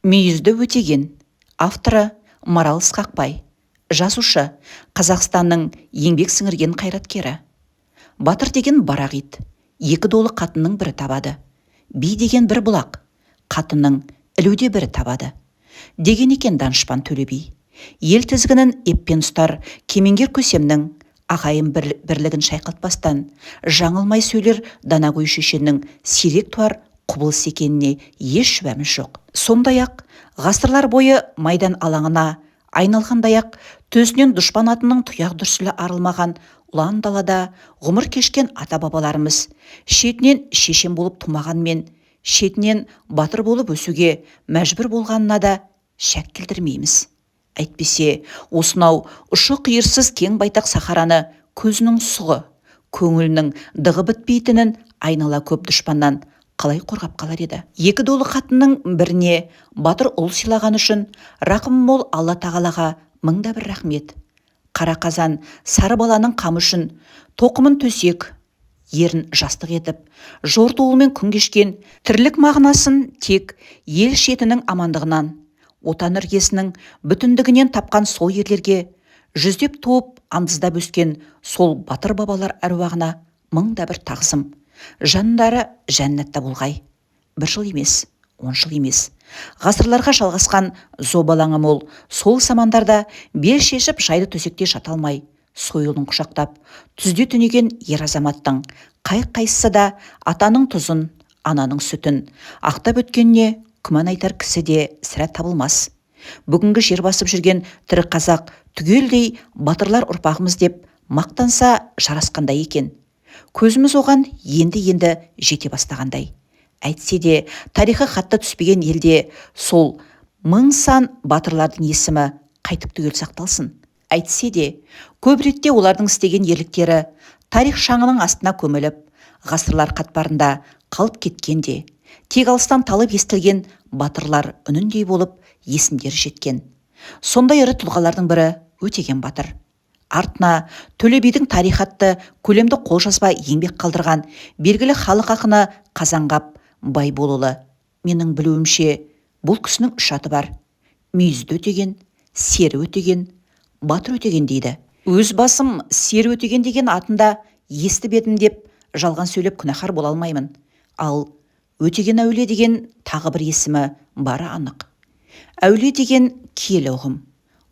Мүйізді өтеген. Авторы Марал Ысқақбай. Жазушы Қазақстанның еңбек сіңірген қайраткері. Батыр деген барақ ит, екі долы қатынның бірі табады. Би деген бір бұлақ, қатынның ілуде бірі табады. Деген екен Данышпан Төле би. Ел тізгінін еппен ұстар кемеңгер көсемнің, ағайын бірлігін шайқалтпастан, жаңылмай сөйлер Данагөй шешеннің сирек туар құбылыс екеніне еш шүбәміз жоқ. Сондай-ақ ғасырлар бойы майдан алаңына айналғандай-ақ төсінен дұшпан атының тұяқ дүрсілі арылмаған ұлан далада ғұмыр кешкен ата-бабаларымыз шетінен шешен болып тумағанмен, шетінен батыр болып өсуге мәжбүр болғанына да шәк келтірмейміз. Әйтпесе, осынау ұшы-қиырсыз кең байтақ сахараны көзінің сұғы, көңілінің дығы бітпейтінін айнала көп дұшпаннан қалай қорғап қалар еді? Екі долы қатынның біріне батыр ұл сыйлаған үшін рақым мол Алла тағалаға мыңда бір рахмет. Қара қазан сары баланың қамы үшін тоқымын төсек, ерін жастық етіп, жортуылмен күн кешкен тірлік мағынасын тек ел шетінің амандығынан, отан іргесінің бүтіндігінен тапқан сол ерлерге, жүздеп туып андыздап өскен сол батыр бабалар әруағына мыңда бір тағзым. Жандары жәннатта болғай. 1 жыл емес, 10 жыл емес. Ғасырларға жалғасқан зобалаңы мол сол самандарда бел шешіп жайды төсекте жата алмай, сойылын құшақтап, түзде түнеген ер азаматтың қай-қайсысы да атаның тұзын, ананың сүтін ақтап өткеніне күмән айтар кісі де сірә табылмас. Бүгінгі жер басып жүрген тірі қазақ түгелдей батырлар ұрпағымыз деп мақтанса жарасқандай екен. Көзіміз оған енді жете бастағандай. Әйтсе де тарихы хатта түспеген елде сол мың сан батырлардың есімі қайтып түгел сақталсын. Әйтсе де көп ретте олардың істеген ерліктері тарих шаңының астына көміліп, ғасырлар қатпарында қалып кеткенде, тек алыстан талып естілген батырлар үніндей болып есімдері жеткен. Сондай ірі тұлғалардың бірі Өтеген батыр. Артына Төле бидің тарих атты көлемді қолжазба еңбек қалдырған белгілі халық ақыны Қазанғап Байболұлы. Менің білуімше, бұл кісінің 3 аты бар: Мүйізді Өтеген, Сері Өтеген, Батыр Өтеген дейді. Өз басым Сері Өтеген деген атында естіп едім деп жалған сөйлеп күнәһар бола алмаймын. Ал Өтеген әулие деген тағы бір есімі бары анық. Әулие деген киелі ұғым.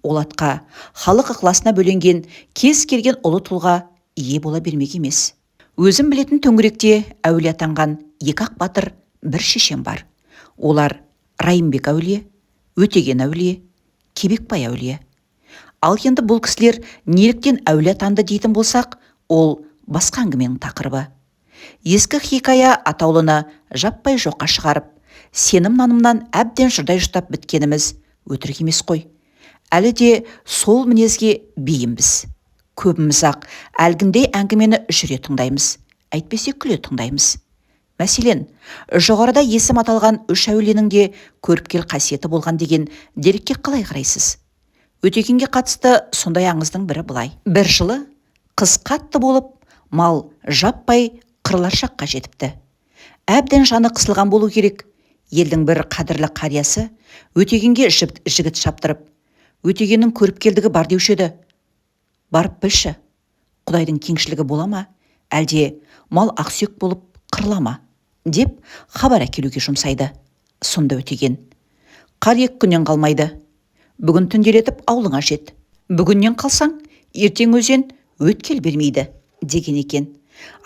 Ол атқа халық ықыласына бөленген кез келген ұлы тұлға ие бола бермек емес. Өзім білетін төңіректе әулие атанған 2 ақ батыр, 1 шешен бар. Олар Райымбек әулие, Өтеген әулие, Кебекбай әулие. Ал енді бұл кісілер неліктен әулие атанды дейтін болсақ, ол басқа әңгіменің тақырыбы. Ескі хикая атаулыны жаппай жоққа шығарып, сенім-нанымнан әбден жұрдай жұтап біткеніміз өтірік емес қой. Әлі де сол мінезге бейімбіз. Көбіміз-ақ әлгіндей әңгімені жүре тыңдаймыз, әйтпесе күле тыңдаймыз. Мәселен, жоғарыда есім аталған 3 әулиенің де көріпкел қасиеті болған деген дерекке қалай қарайсыз? Өтегенге қатысты сондай аңыздың бірі былай. Бір жылы қыс қатты болып, мал жаппай қырылар шаққа жетіпті. Әбден жаны қысылған болу керек. Елдің бір қадірлі қариясы Өтегенге жігіт шаптырып, Өтегеннің көріпкелдігі бар деуші еді. Барып білші, Құдайдың кеңшілігі бола ма, әлде мал ақсүйек болып қырыла ма, деп хабар әкелуге жұмсайды. Сонда Өтеген: қар 2 күннен қалмайды. Бүгін түнделетіп аулыңа жет. Бүгіннен қалсаң, ертең өзен өткел бермейді, деген екен.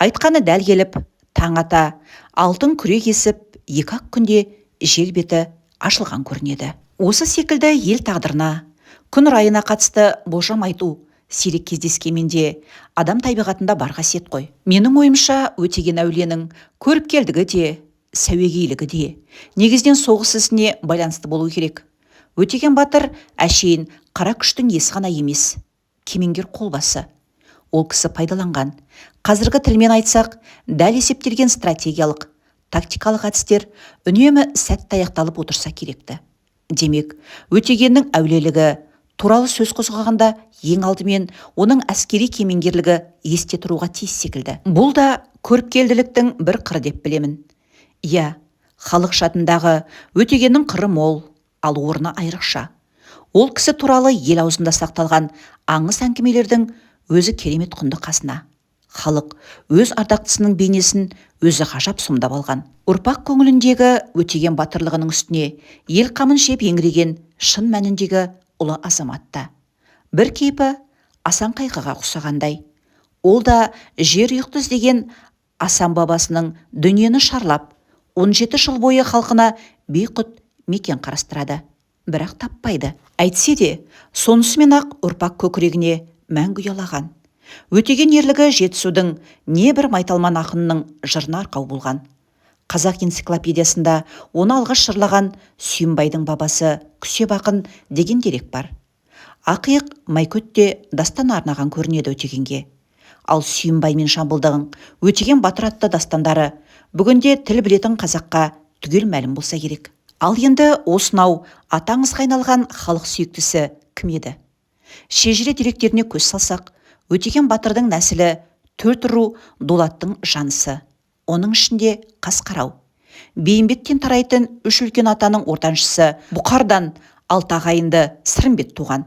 Айтқаны дәл келіп, таң ата алтын күрек есіп, 2-ақ күнде жер беті ашылған көрінеді. Осы секілді ел тағдырына, күн райына қатысты болжам айту сирек кездескенде адам табиғатында бар қасиет қой. Менің ойымша, Өтеген әулиенің көріпкелдігі де, сәуегейлігі де негізден соғыс ісіне байланысты болу керек. Өтеген батыр әшейін қара күштің есі ғана емес, кемеңгер қолбасы. Ол кісі пайдаланған, қазіргі тілмен айтсақ, дәл есептелген стратегиялық, тактикалық әдістер үнемі сәтті аяқталып отырса керекті. Демек, Өтегеннің әулиелігі туралы сөз қозғағанда ең алдымен оның әскери кемеңгерлігі есте тұруға тиіс секілді. Бұл да көріпкелділіктің бір қыры деп білемін. Иә, халық жадындағы Өтегеннің қыры мол, ал орны айрықша. Ол кісі туралы ел аузында сақталған аңыз әңгімелердің өзі керемет құнды қазына. Халық өз ардақтысының бейнесін өзі ғажап сомдап алған. Ұрпақ көңіліндегі Өтеген батырлығының үстіне ел қамын жеп еңіреген шын мәніндегі ұлы азаматта. Бір кейпі Асан Қайғыға ұқсағандай. Ол да жер ұйықты іздеген Асан бабасының дүниені шарлап, 17 жыл бойы халқына бейқұт мекен қарастырады. Бірақ таппайды. Әйтсе де, сонысымен-ақ ұрпақ көкірегіне мәңгі ұялаған. Өтеген ерлігі Жетісудың небір майталман ақынның жырына арқау болған. Қазақ энциклопедиясында оны алғаш жырлаған Сүйінбайдың бабасы Күсеп ақын деген дерек бар. Ақиық Майкөт те дастан арнаған көрінеді Өтегенге. Ал Сүйінбай мен Жамбылдың Өтеген батыр атты дастандары бүгінде тіл білетін қазаққа түгел мәлім болса керек. Ал енді осынау атаңызға айналған халық сүйіктісі кім еді? Шежіре деректеріне көз салсақ, Өтеген батырдың нәсілі 4 ру дулаттың жанысы. Оның ішінде Қасқарау. Бейімбеттен тарайтын 3 үлкен атаның ортаншысы Бұқардан 6 ағайынды Сырымбет туған.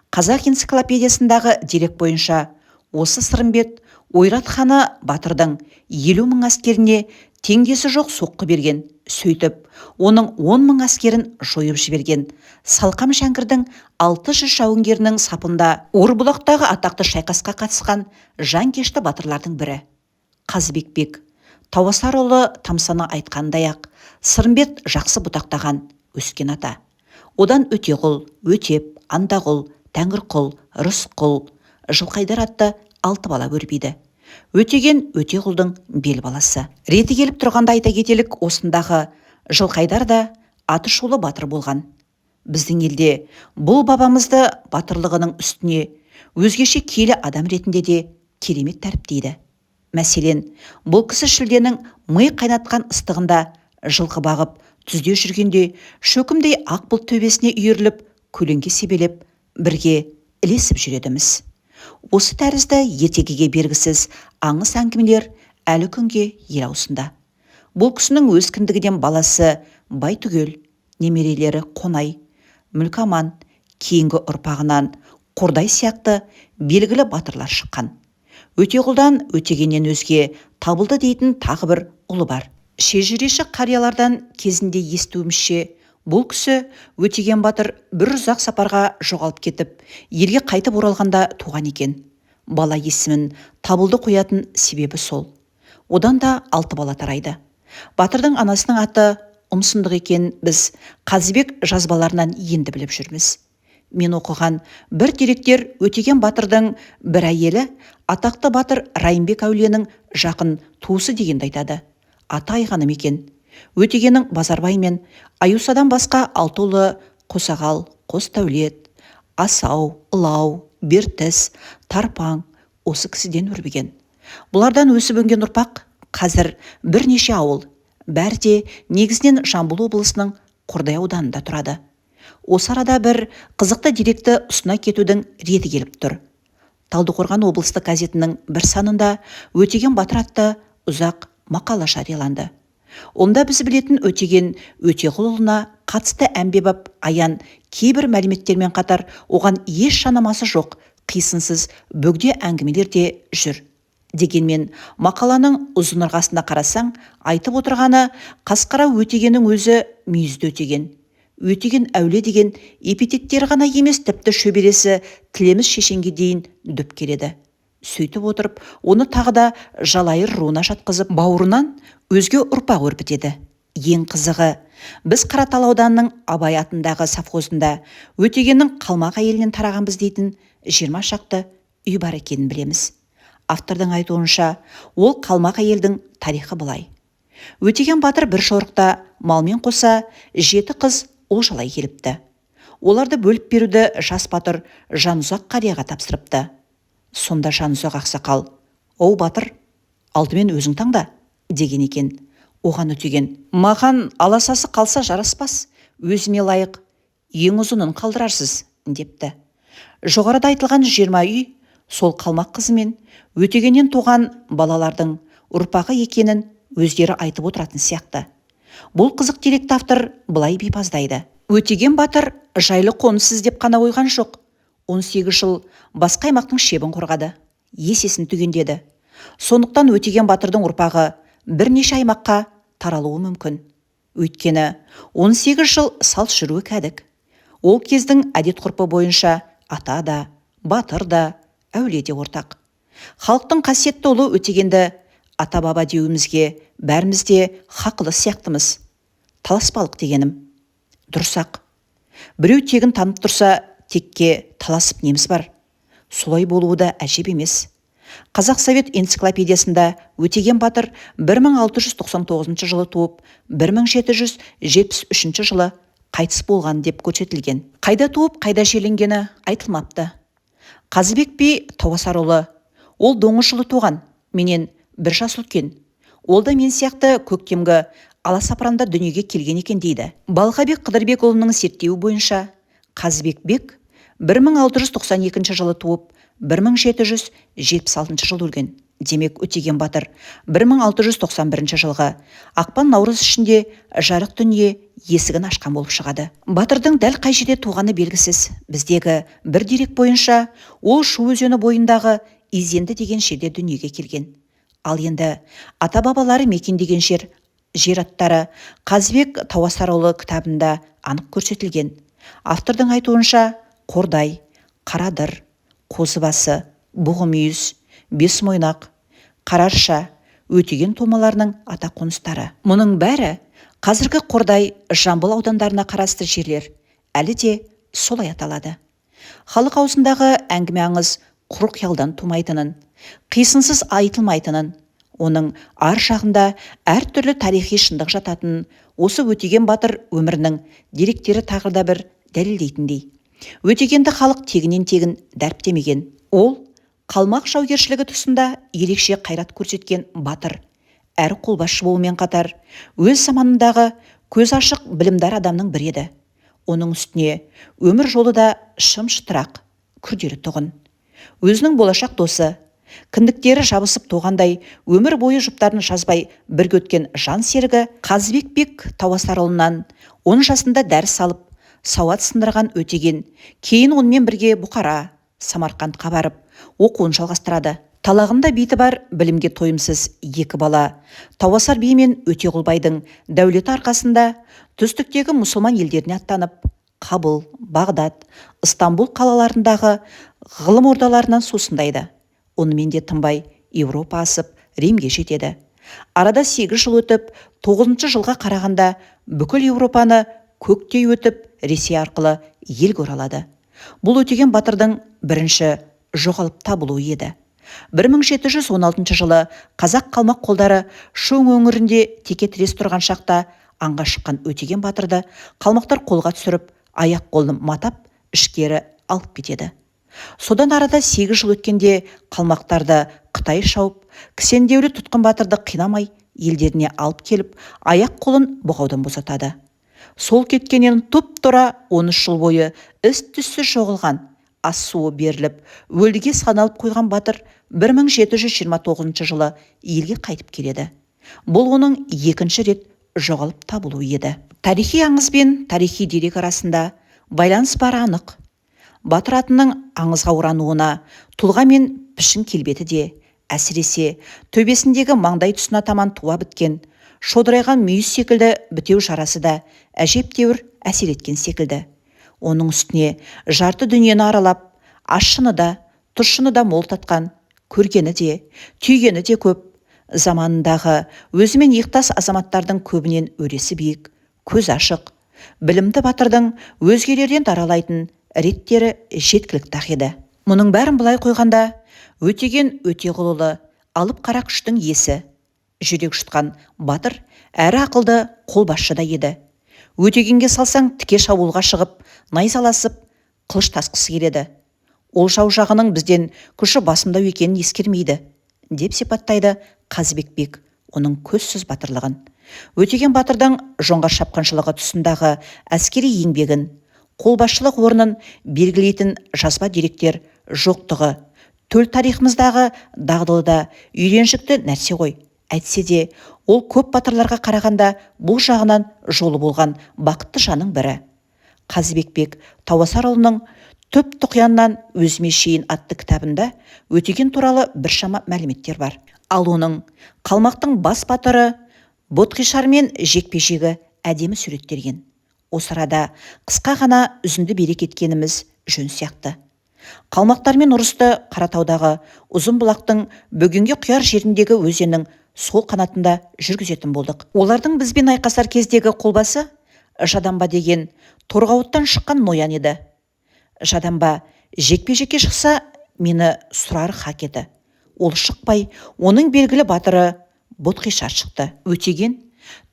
Қазақ энциклопедиясындағы дерек бойынша осы Сырымбет Ойрат ханы батырдың 50 мың әскеріне теңдесі жоқ соққы берген. Сөйтіп, оның 10 мың әскерін жойып жіберген. Салқам Жәңгірдің 600 жауынгерінің сапында Орбұлақтағы атақты шайқасқа қатысқан жанкешті батырлардың бірі. Қазыбек бек Тауасарұлы Тамсаны айтқандай-ақ, Сырымбет жақсы бұтақтаған өскен ата. Одан Өтеғұл, Өтеп, Андағұл, Тәңірқұл, Рысқұл, Жылқайдар атты 6 бала өрбейді. Өтеген Өтеғұлдың бел баласы. Реті келіп тұрғанда айта кетелік, осындағы Жылқайдар да Атышулы батыр болған. Біздің елде бұл бабамызды батырлығының үстіне өзгеше келі адам ретінде де керемет тәріптейді. Мәселен, бұл кісі шілденің мый қайнатқан ыстығында жылқы бағып, түзде жүргенде шөкімдей ақ бұлт төбесіне үйіріліп, көлеңке себелеп, бірге ілесіп жүредіміз. Осы тәрізді ертегіге бергісіз аңыз әңгімелер әлі күнге ел аузында. Бұл кісінің өз кіндігінен баласы Байтүгел, немерелері Қонай, Мүлкаман, кейінгі ұрпағынан Қордай сияқты белгілі батырлар шыққан. Өтеғұлдан Өтегеннен өзге табылды дейтін тағы бір ұлы бар. Шежіреші қариялардан кезінде естуімізше, бұл кісі Өтеген батыр бір ұзақ сапарға жоғалып кетіп, елге қайтып оралғанда туған екен. Бала есімін Табылды қоятын себебі сол. Одан да 6 бала тарайды. Батырдың анасының аты Ұмсындық екен біз Қазыбек жазбаларынан енді біліп жүрміз. Мен оқыған бір деректер Өтеген батырдың бір әйелі атақты батыр Райымбек әулиенің жақын туысы дегенді айтады. Аты Айғаным екен. Өтегеннің Базарбай мен Аюсадан басқа 6 ұлы Қосағал, Қостәулет, Асау, Ылау, Бертіс, Тарпаң осы кісіден өрбіген. Бұлардан өсіп өнген ұрпақ қазір бірнеше ауыл, бәрі де негізінен Жамбыл облысының Қордай ауданында тұрады. Осы арада бір қызықты деректі ұсына кетудің реті келіп тұр. Талдықорған облыстық газетінің бір санында Өтеген батыр атты ұзақ мақала жарияланды. Онда біз білетін Өтеген Өтеғұлұлына қатысты әмбебап аян кейбір мәліметтермен қатар оған еш жанамасы жоқ қисынсыз бөгде әңгімелер де жүр. Дегенмен мақаланың ұзын ырғасына қарасаң, айтып отырғаны Қасқарау Өтегеннің өзі мүйізді Өтеген. Өтеген әуле деген эпитеттер ғана емес, тіпті шөбересі Тілеміс шешенге дейін дөп келеді. Сөйтіп отырып, оны тағы да Жалайыр руына жатқызып, бауырынан өзге ұрпақ өрбітеді. Ең қызығы, біз Қаратал ауданының Абай атындағы совхозында Өтегеннің қалмақ әйелінен тарағанбыз дейтін 20 шақты үй бар екенін білеміз. Автордың айтуынша, ол қалмақ әйелдің тарихы былай. Өтеген батыр бір жорықта малмен қоса 7 қыз ұл жалай келіпті. Оларды бөліп беруді жас батыр Жанұзақ қарияға тапсырыпты. Сонда Жанұзақ ақсақал, «Оу батыр, алдымен өзің таңда» деген екен. Оған Өтеген, «Маған аласасы қалса жараспас, өзіме лайық ең ұзынын қалдырарсыз» депті. Жоғарыда айтылған 20 үй сол қалмақ қызымен Өтегеннен туған балалардың ұрпағы екенін өздері айтып отыратын сияқты. Бұл қызық деректі автор былай бейпаздайды. Өтеген батыр жайлы қоныс іздеп қана қойған жоқ. 18 жыл басқа аймақтың шебін қорғады, есесін түгендеді. Сондықтан Өтеген батырдың ұрпағы бірнеше аймаққа таралуы мүмкін. Өйткені 18 жыл салт жүруі кәдік. Ол кездің әдет ғұрпы бойынша ата да, батыр да, әулие де ортақ. Халықтың қасиетті ұлы Өтегенді ата-баба деуімізге бәріміз де хақылы сияқтымыз. Таласпалық дегенім. Дұрсақ. Біреу тегін танып тұрса, текке таласып неміз бар. Солай болуы да әжеп емес. Қазақ Совет энциклопедиясында Өтеген батыр 1699 жылы туып, 1773 жылы қайтыс болған деп көрсетілген. Қайда туып, қайда жерленгені айтылмапты. Қазыбек би Тауасарұлы, ол доңыз жылы туған, менен 1 жас үлкен. Ол да мен сияқты көктемгі аласапыранда дүниеге келген екен дейді. Балқабек Қыдырбекұлының зерттеуі бойынша Қазыбек бек 1692 жылы туып, 1776 жылы өлген. Демек Өтеген батыр 1691 жылғы ақпан-наурыз ішінде жарық дүние есігін ашқан болып шығады. Батырдың дәл қай жерде туғаны белгісіз. Біздегі бір дерек бойынша ол Шу өзені бойындағы Изенді деген жерде дүниеге келген. Ал енді ата-бабалары мекендеген жер аттары Қазыбек Тауасарұлы кітабында анық көрсетілген. Автордың айтуынша Қордай, Қарадыр, Қозыбасы, Бұғымүйіз, Бесмойнақ, Қарарша, Өтеген томаларының ата қоныстары. Мұның бәрі қазіргі Қордай, Жамбыл аудандарына қарасты жерлер әлі де солай аталады. Халық аузындағы әңгіме аңыз құр қиялдан тумайтынын, қисынсыз айтылмайтынын, оның ар жағында әртүрлі тарихи шындық жататынын осы Өтеген батыр өмірінің деректері тағырда бір дәлелдейтіндей. Өтегенді халық тегінен тегін дәріптемеген. Ол қалмақ жаугершілігі тұсында ерекше қайрат көрсеткен батыр, әрі қолбасшы болумен қатар өз заманындағы көз ашық білімдар адамның бірі еді. Оның үстіне өмір жолы да шым-шытырақ, күрделі тұғын. Өзінің болашақ досы, кіндіктері жабысып туғандай өмір бойы жұптарын жазбай бірге өткен жан серігі Қазыбек бек Тауасарұлынан 10 жасында дәріс алып, сауат сындырған Өтеген кейін онымен бірге Бұқара, Самарқандқа барып оқуын жалғастырады. Талағында биті бар білімге тойымсыз 2 бала Тауасар би мен Өтеғұл байдың дәулеті арқасында түстіктегі мұсылман елдеріне аттанып, Қабыл, Бағдат, Ыстамбұл қалаларындағы ғылым ордаларынан сусындайды. Онымен де тынбай Европа асып, Римге жетеді. Арада 8 жыл өтіп, 9 жылға қарағанда бүкіл Европаны көктей өтіп, Ресей арқылы елге оралады. Бұл Өтеген батырдың бірінші жоғалып табылуы еді. 1716 жылы қазақ қалмақ қолдары Шу өңірінде теке-тірес тұрған шақта аңға шыққан Өтеген батырды қалмақтар қолға түсіріп, аяқ қолын матап, ішкері алып кетеді. Содан арада 8 жыл өткенде қалмақтарды Қытай шауып, кісендеулі тұтқын батырды қинамай елдеріне алып келіп, аяқ қолын бұғаудан босатады. Сол кеткеннен тұп-тура 13 жыл бойы із-түссіз жоғалған, ас суы беріліп, өліге саналып қойған батыр 1729 жылы елге қайтып келеді. Бұл оның екінші рет жоғалып табылуы еді. Тарихи аңыз бен тарихи дерек арасында байланыс бары анық. Батыр атының аңызға орануына тұлға мен пішін келбеті де, әсіресе төбесіндегі маңдай тұсына таман туа біткен, шодырайған мүйіз секілді бітеу жарасы да әжептәуір әсер еткен секілді. Оның үстіне жарты дүниені аралап, ащыны да, тұщыны да мол татқан, көргені де, түйгені де көп, заманындағы өзімен иықтас азаматтардың көбінен өресі биік, көз ашық, білімді батырдың өзгелерден даралайтын реттері жеткілікті еді. Мұның бәрін былай қойғанда, Өтеген Өтеғұлұлы алып қара күштің есі, жүрек жұтқан батыр әрі ақылды қолбасшы да еді. Өтегенге салсаң тіке шабуылға шығып, найзаласып, қылыш тасқысы келеді. Ол жау жағының бізден күші басымдау екенін ескермейді, деп сипаттайды Қазыбек бек оның көзсіз батырлығын. Өтеген батырдың жоңғар шапқыншылығы тұсындағы әскери еңбегін, қолбасшылық орнын белгілейтін жазба деректер жоқтығы, төл тарихымыздағы дағдылы да үйреншікті нәрсе ғой. Әйтсе де, ол көп батырларға қарағанда бұл жағынан жолы болған бақытты жаның бірі. Қазыбек Тауасарұлының «Түп тұқияннан өзіме шейін» атты кітабында Өтеген туралы біршама мәліметтер бар. Ал оның қалмақтың бас батыры Ботқишар мен жекпе-жегі әдемі суреттелген. Осы арада қысқа ғана үзінді бере кеткеніміз жөн сияқты. Қалмақтармен ұрысты Қаратаудағы Ұзын бұлақтың бүгінгі Құяр жеріндегі өзеннің сол қанатында жүргізетін болдық. Олардың бізбен айқасар кездегі қолбасы Жаданба деген Торғауыттан шыққан ноян еді. Жаданба жекпе-жекке шықса, мені сұрар хақ еді. Ол шықпай, оның белгілі батыры Ботқишар шықты. Өтеген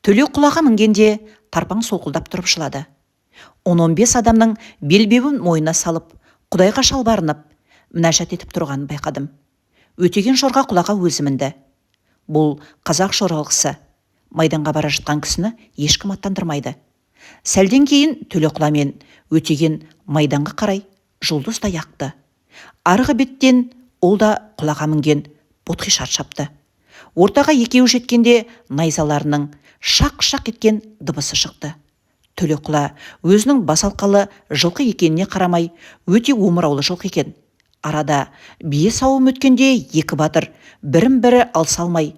төле құлаға мінгенде тарпаң солқылдап тұрып жылады. 10-15 адамның белбеуін мойнына салып, Құдайға шалбарынып, мінәжат етіп тұрғанын байқадым. Өтеген жорға құлаға өзі мінді. Бұл қазақ жоралғысы. Майданға бара жатқан кісіні ешкім аттандырмайды. Сәлден кейін төле құла мен Өтеген майданға қарай жұлдыздай ақты. Арғы беттен ол да құлаға мінген Ботқишар шапты. Ортаға екеуі жеткенде найзаларының шақ-шақ еткен дыбысы шықты. Төле құла өзінің басалқалы жылқы екеніне қарамай, өте омыраулы жылқы екен. Арада бие сауым өткенде екі батыр бірін-бірі алса алмай,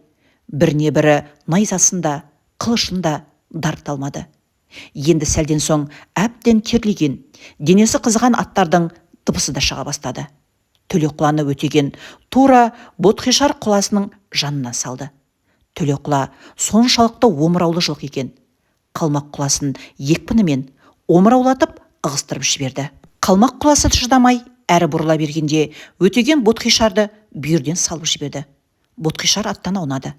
біріне бірі найзасында, қылышында дарыта алмады. Енді сәлден соң әбден терлеген, денесі қызған аттардың дыбысы да шыға бастады. Төле құланы Өтеген тура Ботқишар құласының жанына салды. Төле құла соншалықты омыраулы жылқы екен. Қалмақ құласын екпінімен омыраулатып ығыстырып жіберді. Қалмақ құласы шыдамай әрі бұрыла бергенде Өтеген Ботқишарды бүйірден салып жіберді. Ботқишар аттан аунады.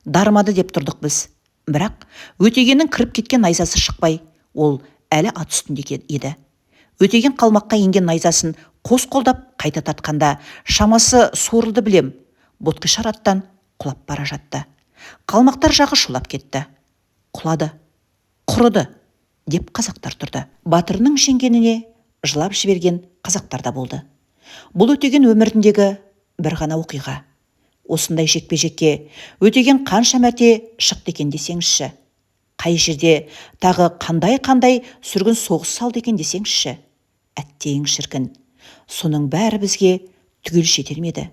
Дарымады деп тұрдық біз. Бірақ Өтегеннің кіріп кеткен найзасы шықпай, ол әлі ат үстінде еді. Өтеген қалмаққа енген найзасын қос қолдап қайта татқанда шамасы суырылды білем. Ботқишар аттан құлап бара жатты. Қалмақтар жағы шулап кетті. Құлады, құрыды деп қазақтар тұрды. Батырының жеңгеніне жылап жіберген қазақтар да болды. Бұл Өтеген өміріндегі бір ғана оқиға. Осындай жекпе-жекке Өтеген қанша мәрте шықты екен десеңізші. Қай жерде тағы қандай сүргін соғыс салды екен десеңізші. Әттең шіркін, соның бәрі бізге түгел жетелмеді.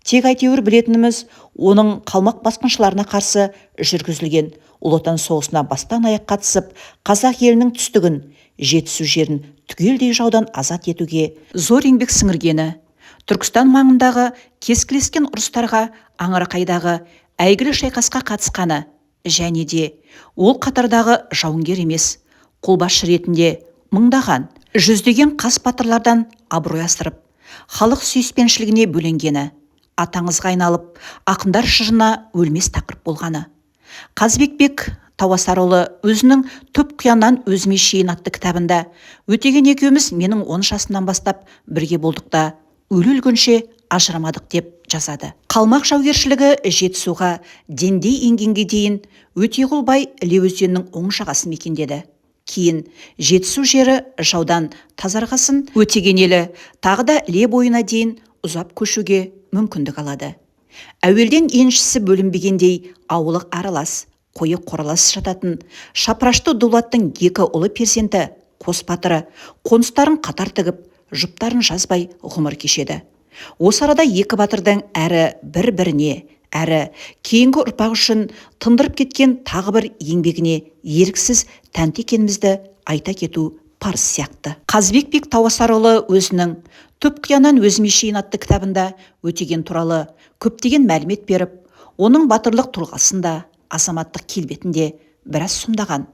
Тек әйтеуір білетініміз, оның қалмақ басқыншыларына қарсы жүргізілген Ұлы Отан соғысына бастан аяқ қатысып, қазақ елінің түстігін, жетісу жерін түгелдей жаудан азат етуге зор еңбек сіңіргені, Түркістан маңындағы кескілескен ұрыстарға, Аңырақайдағы әйгілі шайқасқа қатысқаны, және де ол қатардағы жауынгер емес, қолбасшы ретінде мыңдаған, жүздеген қас батырлардан абырой асырып, халық сүйіспеншілігіне бөленгені, атаңызға айналып, ақындар жырына өлмес тақырып болғаны. Қазыбек Тауасарұлы өзінің «Түп құяннан өзіме шейін» атты кітабында Өтеген екеуміз менің 10 жасымнан бастап бірге болдық та, өлі өлгенше ажырамадық деп жазады. Қалмақ жаугершілігі Жетісуға дендей енгенге дейін Өтеғұл бай Іле өзенінің оң жағасын мекендеді. Кейін Жетісу жері жаудан тазарғасын Өтеген елі тағы да Іле бойына дейін ұзап көшуге мүмкіндік алады. Әуелден еншісі бөлінбегендей ауылық аралас, қойы қоралас жататын Шапрашты дулаттың екі ұлы перзенті қос батыры қоныстарын қатар тігіп, жұптарын жазбай ғұмыр кешеді. Осы арада екі батырдың әрі бір-біріне, әрі кейінгі ұрпақ үшін тындырып кеткен тағы бір еңбегіне еріксіз тәнті екенімізді айта кету парыз сияқты. Қазыбек Тауасарұлы өзінің «Түп құяннан өзіме шейін» атты кітабында Өтеген туралы көптеген мәлімет беріп, оның батырлық тұлғасында, азаматтық келбетінде біраз сомдаған.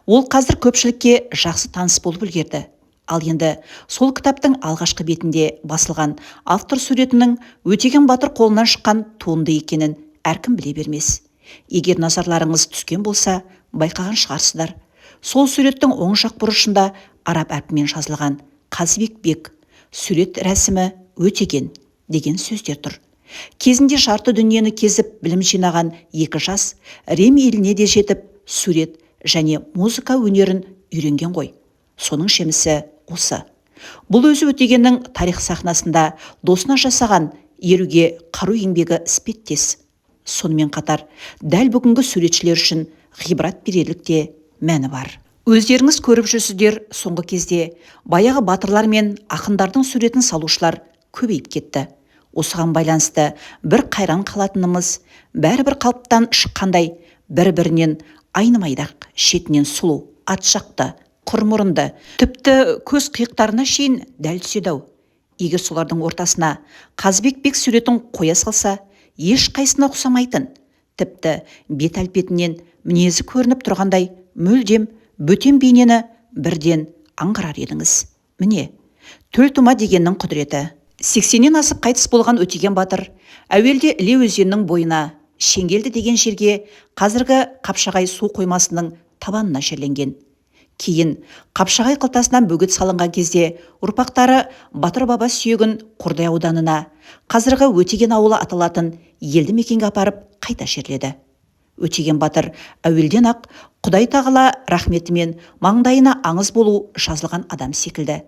Ол қазір көпшілікке жақсы таныс болып үлгерді. Ал енді сол кітаптың алғашқы бетінде басылған автор суретінің Өтеген батыр қолынан шыққан туынды екенін әркім біле бермес. Егер назарларыңыз түскен болса, байқаған шығарсыздар. Сол суреттің оң жақ бұрышында араб әрпімен жазылған Қазыбек, сурет рәсімі Өтеген деген сөздер тұр. Кезінде жарты дүниені кезіп білім жинаған екі жас Рим еліне де жетіп, сурет және музыка өнерін үйренген ғой. Соның жемісі осы. Бұл өзі Өтегеннің тарих сахнасында досына жасаған еруге қару еңбегі іспеттес. Сонымен қатар, дәл бүгінгі суретшілер үшін ғибрат берерлік те мәні бар. Өздеріңіз көріп жүрсіздер, соңғы кезде баяғы батырлар мен ақындардың суретін салушылар көбейіп кетті. Осыған байланысты бір қайран қалатынымыз, бәрібір қалыптан шыққандай бір-бірінен айнымайдақ, шетінен сұлу, ат шақты, құрмұрынды, тіпті көз қиықтарына шейін дәл түседі-ау. Егер солардың ортасына Қазыбек бек суретін қоя салса, еш қайсына ұқсамайтын, тіпті бет әлпетінен мінезі көрініп тұрғандай мүлдем бөтен бейнені бірден аңғарар едіңіз. Міне, Төлтума дегеннің құдіреті. 80-нен асып қайтыс болған Өтеген батыр әуелде Іле өзенінің бойына, Шеңгелді деген жерге, қазіргі Қапшағай су қоймасының табанына жерленген. Кейін Қапшағай қылтасынан бөгет салынған кезде ұрпақтары Батыр баба сүйегін Қордай ауданына, қазіргі Өтеген ауылы аталатын елді мекенге апарып қайта жерледі. Өтеген батыр әуелден ақ Құдай тағала рахметімен маңдайына аңыз болу жазылған адам секілді.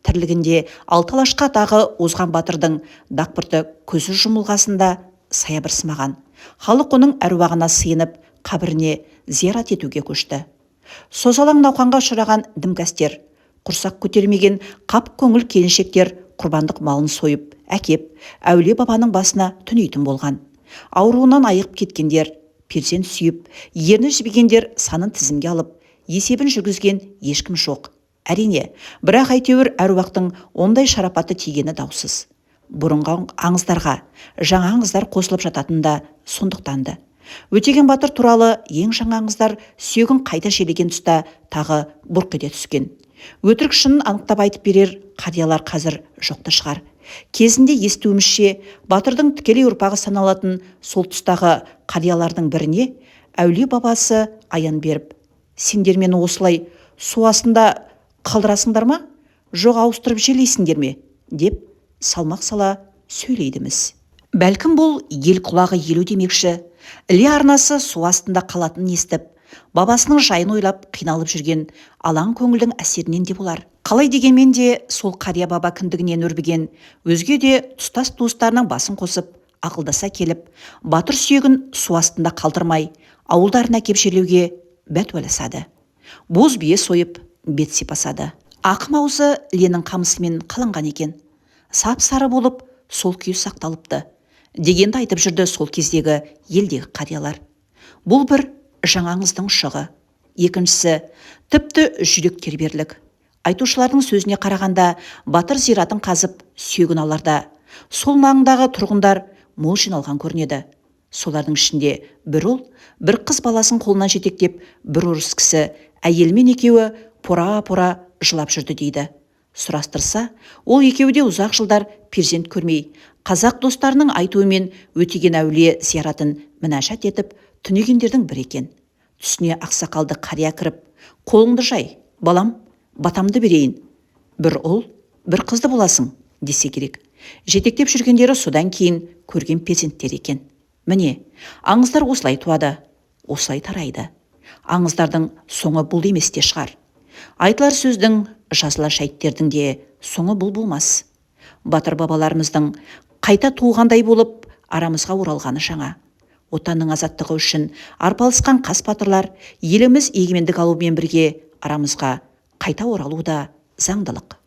Тірлігінде алталашқа тағы озған батырдың дақпырты көзі жұмылғасында саябырсымаған. Халық оның әруағына сыйынып, қабіріне зиярат етуге көшті. Созалаң науқанға ұшыраған дімкәстер, құрсақ көтермеген қап көңіл келіншектер құрбандық малын сойып, әкеп, әулие бабаның басына түнейтін болған. Ауруынан айығып кеткендер, перзент сүйіп, ерні жібігендер санын тізімге алып, есебін жүргізген ешкім жоқ. Әрине, бірақ әйтеуір әруақтың ондай шарапаты тигені даусыз. Бұрынғы аңыздарға жаңа аңыздар қосылып жататында сондықтанды. Өтеген батыр туралы ең жаңа аңыздар сүйегін қайта желеген тұста тағы бұрқ ете түскен. Өтірік шынын анықтап айтып берер қариялар қазір жоқты шығар. Кезінде естуімізше, батырдың тікелей ұрпағы саналатын сол тұстағы қариялардың біріне әулие бабасы аян беріп, сендер мені осылай су астында қалдырасыңдар ма? Жоқ ауыстырып желейсіңдер ме? Деп салмақ сала сөйлейдіміз. Бәлкім бұл ел құлағы елу демекші, Іле арнасы су астында қалатынын естіп, бабасының жайын ойлап қиналып жүрген алаң көңілдің әсерінен де болар. Қалай дегенмен де сол қария баба кіндігінен өрбіген, өзге де тұстас туыстарының басын қосып, ақылдаса келіп, батыр сүйегін су астында қалдырмай, ауылдарына кеп жерлеуге бәтуаласады. Боз бие сойып, бет сипасады. Ақым аузы Іленің қамысымен қаланған екен. Сап-сары болып, сол күйі сақталыпты дегенді айтып жүрді сол кездегі елдегі қариялар. Бұл бір жаңа аңыздың ұшығы. Екіншісі, тіпті жүрек терберлік. Айтушылардың сөзіне қарағанда, батыр зиратын қазып, сүйегін аларда. Сол маңдағы тұрғындар мол жиналған көрінеді. Солардың ішінде бір ұл, бір қыз баласын қолынан жетектеп, бір орыс кісі, әйелмен екеуі пора-пора жылап жүрді дейді. Сұрастырса, ол екеуі де ұзақ жылдар перзент көрмей, қазақ достарының айтуымен Өтеген әулие зияратын мінәжат етіп, түнегендердің бір екен. Түсіне ақсақалды қария кіріп, қолыңды жай, балам, батамды берейін. Бір ұл, бір қызды боласың, десе керек. Жетектеп жүргендері содан кейін көрген перзенттер екен. Міне, аңыздар осылай туады, осылай тарайды. Аңыздардың соңы бұл емес те шығар. Айтылар сөздің, жазылар шайттердің де соңы бұл болмас. Батыр бабаларымыздың қайта туғандай болып арамызға оралғаны жаңа. Отанның азаттығы үшін арпалысқан қас батырлар еліміз егемендік алумен бірге арамызға қайта оралу да заңдылық.